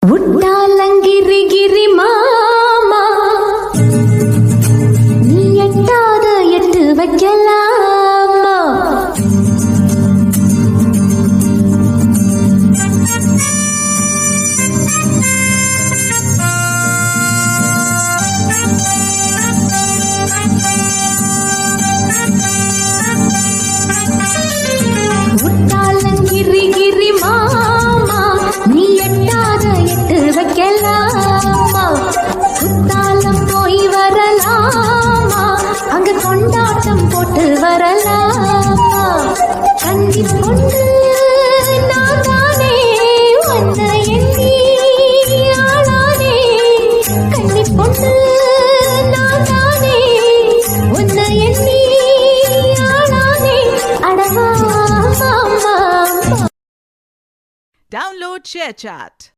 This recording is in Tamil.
உட்டாலங்கிரி கிரி மாமா நீ எட்டாத எட்டு வைக்கலாமா உட்டாலங்கிரி கிரி மாமா நீ எட்டாத எட்டு வைக்கலாமா குத்தாலம் போய் வரலாமா அங்க கொண்டாட்டம் போட்டு வரலாமா கண்ணி பொண்ணு நான் தானே வந்த எண்ணி ஆளானே கண்ணி பொண்ணு நான் தானே உன்ன எண்ணி ஆளானே அடவா. Download ShareChat.